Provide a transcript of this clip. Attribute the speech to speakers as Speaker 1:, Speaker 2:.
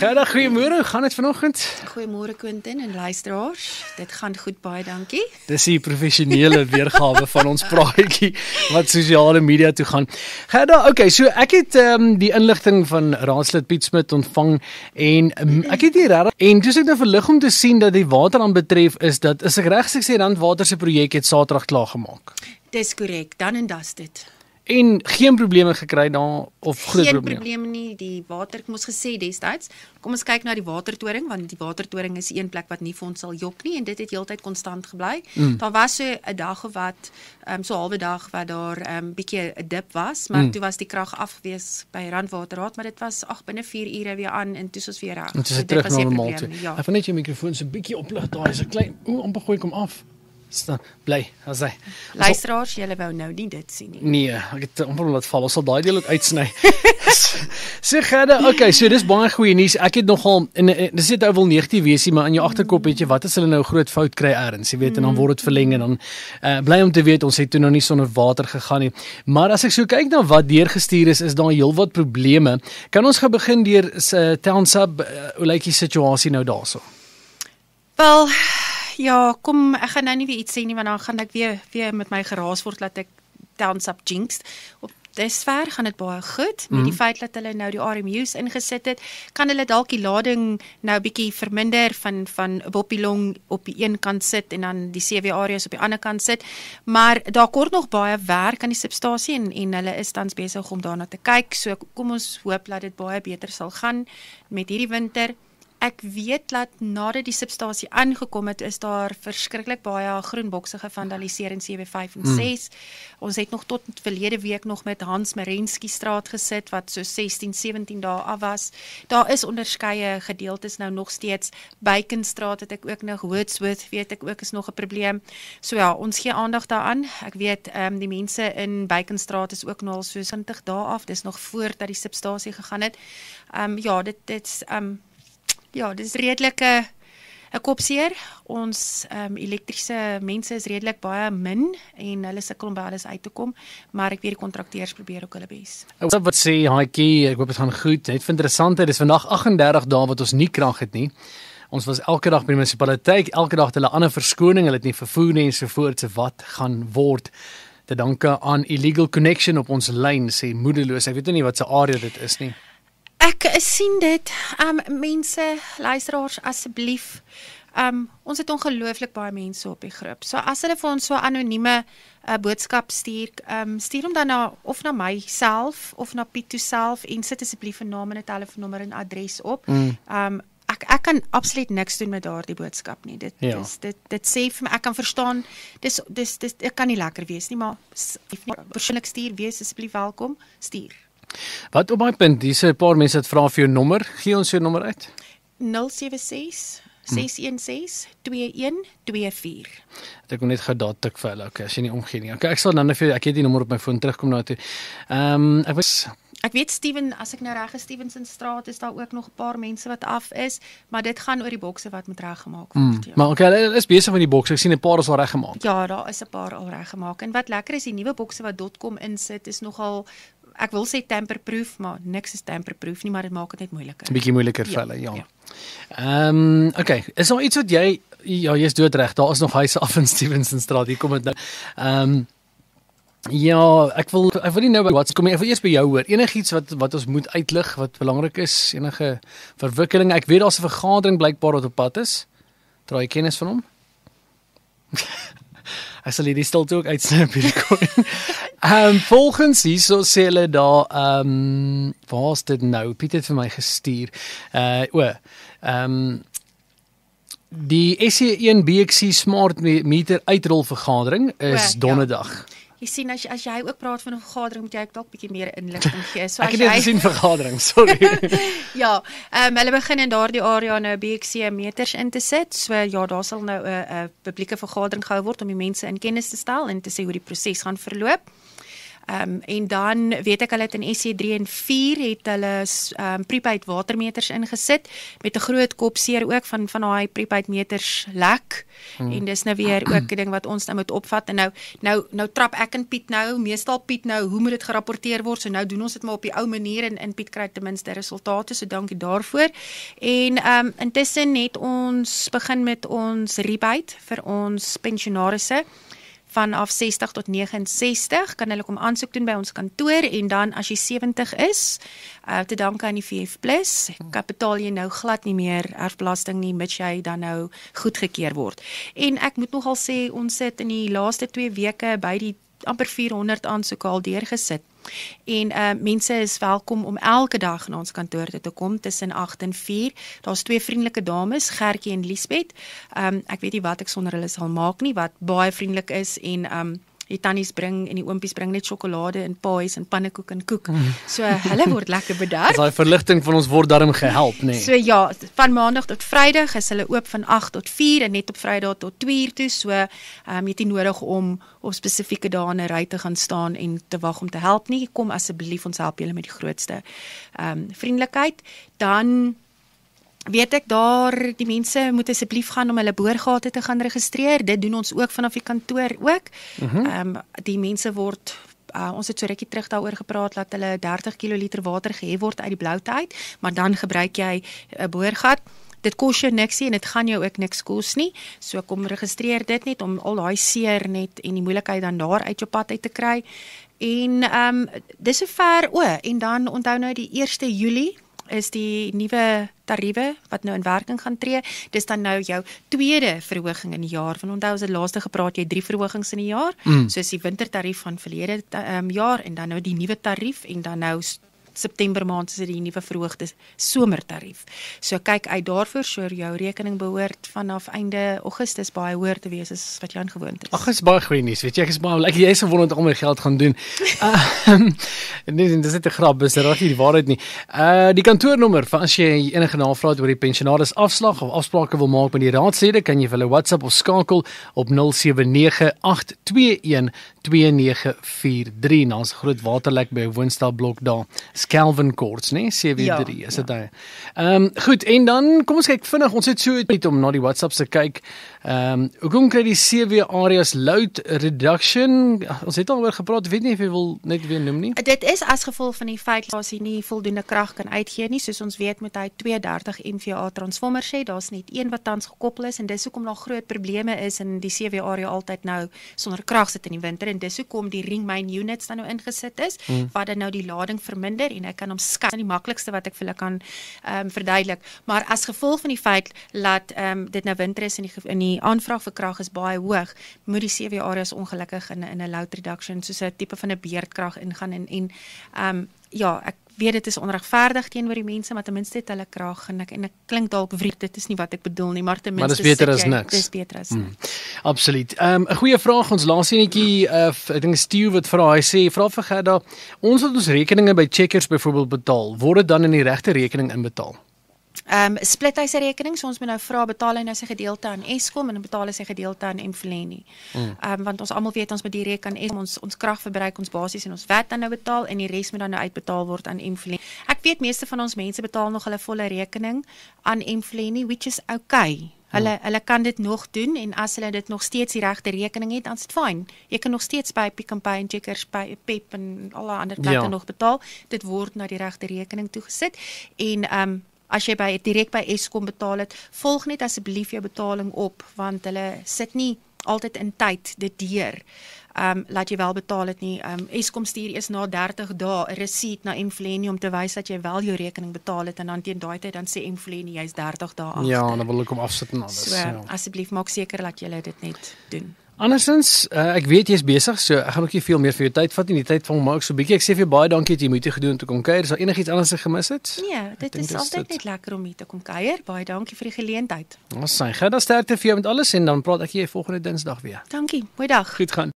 Speaker 1: Gerda, goeiemôre, hoe gaan dit vanoggend?
Speaker 2: Goeiemôre Quentin en luisteraars. Dit gaan goed, baie dankie.
Speaker 1: Dis die professionele weergawe van ons praatjie wat sosiale media toe gaan. Gerda, okay, so ek het die inligting van raadslid Piet Smit ontvang en ek het hier regtig en dis ek nou verlig om te sien dat die water aan betref is ek reg as ek sê Randwater se projek het Saterdag klaar gemaak.
Speaker 2: Dis korrek, dan en das dit.
Speaker 1: En geen probleme gekry daar of groot
Speaker 2: Geen
Speaker 1: probleme.
Speaker 2: probleme nie, die water, ek moes gesê destyds, kom ons kyk na die watertoring, want die watertoring is een plek wat nie vir ons sal jok nie, en dit het heeltyd konstant gebly. Daar was so 'n dag of wat, so 'n halwe dag wat daar bietjie 'n dip was, maar toe was die krag afgewees by Randwaterraad, maar dit was binne 4 ure weer aan, en toe is ons weer reg.
Speaker 1: Dit is
Speaker 2: So
Speaker 1: terug
Speaker 2: was
Speaker 1: na
Speaker 2: nie 'n
Speaker 1: normaal
Speaker 2: probleem
Speaker 1: toe.
Speaker 2: nie, ja.
Speaker 1: Ek wil net jou mikrofoon so 'n bietjie oplig, daar is 'n klein, amper gooi ek hom af. Staan, bly, as hy.
Speaker 2: Luisteraars, julle wou nou nie dit sien nie.
Speaker 1: Nee, ek het amper laat val. Ons sal daai deel ook uitsny. So Gerda, okay, so dis baie goeie nuus. Ek het nogal en dis net ou wil negatief wees, maar in jou agterkop weet jy wat as hulle nou 'n groot fout kry eers, jy weet, en dan word dit verleng en dan bly om te weet ons het toe nog nie sonder water gegaan nie. Maar as ek so kyk na wat deurgestuur is daar heelwat probleme. Kan ons gou begin deur Townsub, hoe lyk die situasie nou daarso?
Speaker 2: Wel, ja, kom, ek gaan nou nie weer iets sê nie, want dan gaan ek weer met my geraas word, laat ek Townsub jinx. Op dusver gaan dit baie goed, met die feit dat hulle nou die RMU's ingesit het, kan hulle dalk die lading nou bietjie verminder van Boppilong op die een kant sit, en dan die CW areas op die ander kant sit, maar daar kort nog baie werk aan die substasie, en hulle is tans besig om daarna te kyk, so kom ons hoop dat dit baie beter sal gaan met hierdie winter. Ek weet dat nadat die substasie aangekom het, is daar verskriklik baie groen bokse gevandaliseer in CW5 en 6. Ons het nog tot verlede week nog met Hans Merensky straat gesit, wat so 16, 17 dae af was. Daar is onderskeie gedeeltes nou nog steeds. Baconstraat het ek ook nog, Wordsworth weet ek ook is nog 'n probleem. So ja, ons gee aandag daaraan. Ek weet, die mense in Baconstraat is ook nou al so 20 dae af, dis nog voordat die substasie gegaan het. Ja, dit is redelik 'n kopseer. Ons elektriese mense is redelik baie min en hulle sukkel om by alles uit te kom, maar ek weet die kontrakteurs probeer ook hulle bes.
Speaker 1: Wat sê Haitjie, ek hoop dit gaan goed. Net vir interessante, dis vandag 38 dae wat ons nie krag het nie. Ons was elke dag by die munisipaliteit, elke dag het hulle ander verskoning, hulle het nie vervoer nie en so voort. So wat gaan word? Te danke aan Illegal Connection op ons lyn, sê Moedeloos. Ek weet nie wat se area dit is nie.
Speaker 2: Ek sien dit, mense, luisteraars, asseblief, ons het ongelooflik baie mense op die groep, so as hulle vir ons so anonieme boodskap stuur, stuur hom dan of na myself, of na Piet self, en sit asseblief 'n naam en 'n telefoonnommer en adres op. Ek kan absoluut niks doen met daardie boodskap nie. Dit sê vir my, ek kan verstaan, dit kan nie lekker wees nie, maar persoonlik stuur, wees asseblief welkom, stuur.
Speaker 1: Wat op my punt, hier is 'n paar mense wat vra vir jou nommer. Gee ons jou nommer uit.
Speaker 2: 076 616 2124.
Speaker 1: Ek kon net gou daar tik vir hulle. Okay, as jy nie omgee nie. Okay, ek sal dan vir ek het die nommer op my foon terugkom na toe.
Speaker 2: Ek weet Steven, as ek nou reg is, Stevensonstraat is daar ook nog 'n paar mense wat af is, maar dit gaan oor die bokse wat moet reggemaak word. Ja.
Speaker 1: Maar okay, hulle is besig met die bokse. Ek sien 'n paar is al reggemaak.
Speaker 2: Ja, daar is 'n paar al reggemaak. En wat lekker is, die nuwe bokse wat .com insit, is nogal, ek wil sê tamperproof, maar niks is tamperproof nie, maar dit maak dit net moeiliker.
Speaker 1: 'n bietjie moeiliker vir hulle, ja. Okay, is daar iets wat jy's doodreg, daar is nog huise af in Stevensonstraat, hier kom dit nou. Ja, ek wil nie nou wat kom ek wil eers by jou hoor. Enigiets wat ons moet uitlig wat belangrik is, enige verwikkeling. Ek weet daar's 'n vergadering blykbaar wat op pad is. Dra jy kennis van hom? Ek sal hierdie stilte ook uitsnap hierdie. Volgens hierso sê hulle daar, waar is dit nou? Piet het vir my gestuur. Die SC1 BXC Smart Meter uitrol vergadering is donderdag.
Speaker 2: Jy sien, as jy ook praat van 'n vergadering, moet jy dalk bietjie meer inligting gee. So
Speaker 1: ek het nie gesien vergadering, sorry.
Speaker 2: Ja, hulle begin in daardie area nou BXC meters in te sit. So ja, daar sal nou 'n publieke vergadering gehou word om die mense in kennis te stel en te sê hoe die proses gaan verloop. En dan weet ek hulle het in SC3 en 4 het hulle prepaid watermeters ingesit met 'n groot kopseer ook van daai prepaid meters lek. En dis nou weer ook 'n ding wat ons nou moet opvat. En nou trap ek en Piet meestal Piet hoe moet dit gerapporteer word? So nou doen ons dit maar op die ou manier en Piet kry ten minste resultate. So dankie daarvoor. En intussen het ons begin met ons rebate vir ons pensionarisse. Vanaf 60 tot 69 kan hulle kom aansoek doen by ons kantoor en dan as jy 70 is, te danke aan die VF+, betaal jy nou glad nie meer erfbelasting nie, mits jy dan nou goedgekeur word. En ek moet nogal sê, ons sit in die laaste 2 weke by die amper 400 aansoeke al deurgesit. En mense is welkom om elke dag na ons kantoor te kom tussen 8 en 4. Daar's 2 vriendelike dames, Gertjie en Liesbeth. Ek weet nie wat ek sonder hulle sal maak nie, wat baie vriendelik is en die tannies bring en die oompies bring net sjokolade en paais en pannekoek en koek. So hulle word lekker bedank.
Speaker 1: Daai verligting van ons word daarom gehelp, nee.
Speaker 2: So ja, van maandag tot Vrydag is hulle oop van 8 tot 4 en net op Vrydag tot 2 uur toe. So jy het nie nodig om op spesifieke dae in 'n ry te gaan staan en te wag om te help nie. Kom asseblief, ons help julle met die grootste vriendelikheid. Dan weet ek daar, die mense moet asseblief gaan om hulle boorgate te gaan registreer. Dit doen ons ook vanaf die kantoor ook. Die mense word, ons het so rukkie terug daaroor gepraat, dat hulle 30 kiloliter water gehef word uit die bloute uit, maar dan gebruik jy 'n boorgat. Dit kos jou niks nie en dit gaan jou ook niks kos nie. So kom registreer dit net om al daai seer net en die moeilikheid dan daar uit jou pad uit te kry. En dis sover, en dan onthou nou die 1 Julie is die nuwe tariewe wat nou in werking gaan tree. Dis dan nou jou tweede verhoging in die jaar. Want onthou ons het laaste gepraat, jy 3 verhogings in die jaar. Soos die wintertarief van verlede jaar en dan nou die nuwe tarief en dan nou September maand is dit die nuwe verhoogde somertarief. So kyk uit daarvoor, so jou rekening behoort vanaf einde Augustus baie hoër te wees as wat jy aangewoond is.
Speaker 1: Ag, is baie goeie nuus. Weet jy, ek is baie jy is gewond om my geld gaan doen. Dis net 'n grap, is dit reg nie die waarheid nie. Die kantoornommer vir as jy enige navrae het oor die pensionaris afslag of afsprake wil maak met die raadslede, kan jy vir hulle WhatsApp of skakel op 0798212943. Daar's 'n groot waterlek by 'n woonstelblok daar. Calvin Courts, nee, CW3 is dit hy. Goed, en dan kom ons kyk vinnig, ons het so net om na die WhatsApps te kyk. Hoekom kry die CW areas load reduction? Ons het al oor gepraat, weet nie of jy wil net weer noem nie.
Speaker 2: Dit is as gevolg van die feit dat hy nie voldoende krag kan uitgee nie, soos ons weet met hy 32 MVA transformers hê, daar's net een wat tans gekoppel is en dis hoekom daar groot probleme is in die CW area altyd nou sonder krag sit in die winter en dis hoekom die ring main units dan nou ingesit is, wat dan nou die lading verminder en ek kan hom skei, die maklikste wat ek vir hulle kan verduidelik, maar as gevolg van die feit dat dit nou winter is en die aanvraag vir krag is baie hoog, moet die CW areas ongelukkig in 'n load reduction, soos 'n tipe van 'n beerdkrag ingaan en ja, ek weet dit is onregverdig teenoor die mense, maar ten minste het hulle krag en ek klink dalk wreed, dit is nie wat ek bedoel nie, maar ten minste
Speaker 1: maar dis beter as niks.
Speaker 2: Dis beter as
Speaker 1: Absoluut. 'n goeie vraag, ons laaste netjie, ek dink Stu wat vra, hy sê, vra vir Gerda, ons wat ons rekeninge by Checkers byvoorbeeld betaal, word dit dan in die regte rekening inbetaal?
Speaker 2: Split hy sy rekening, so ons moet nou vra, betaal hy nou sy gedeelte aan Eskom en dan betaal hy sy gedeelte aan Mfuleni. Want ons almal weet ons moet die reken aan Eskom, ons kragverbruik, ons basies en ons wat dan nou betaal en die res moet dan nou uitbetaal word aan Mfuleni. Ek weet meeste van ons mense betaal nog hulle volle rekening aan Mfuleni, which is okay. Hulle kan dit nog doen en as hulle dit nog steeds die regte rekening het, dan is dit fyn. Jy kan nog steeds by Pick n Pay en Checkers, by Pep en alle ander plekke nog betaal. Dit word na die regte rekening toegesit en as jy direk by Eskom betaal het, volg net asseblief jou betaling op, want hulle sit nie altyd in tyd dit deur. Laat jy wel betaal het nie. Eskom stuur eers na 30 dae 'n receipt na Mfuleni om te wys dat jy wel jou rekening betaal het en dan teen daai tyd dan sê Mfuleni jy's 30 dae agter.
Speaker 1: Ja, dan wil ek hom afsit en alles.
Speaker 2: So, asseblief maak seker dat jy dit net doen.
Speaker 1: Andersins, ek weet jy is besig, so ek gaan ook nie veel meer vir jou tyd vat nie, die tyd vang maar ook so bietjie. Ek sê vir jou baie dankie dat jy moeite gedoen het om te kom kuier. Is daar enigiets anders gemis het?
Speaker 2: Nee, dit is altyd net lekker om hier te kom kuier. Baie dankie vir die geleentheid.
Speaker 1: Ons sê, gaan dan sterkte vir jou met alles en dan praat ek jy volgende Dinsdag weer.
Speaker 2: Dankie. Goeiedag.
Speaker 1: Goed gaan.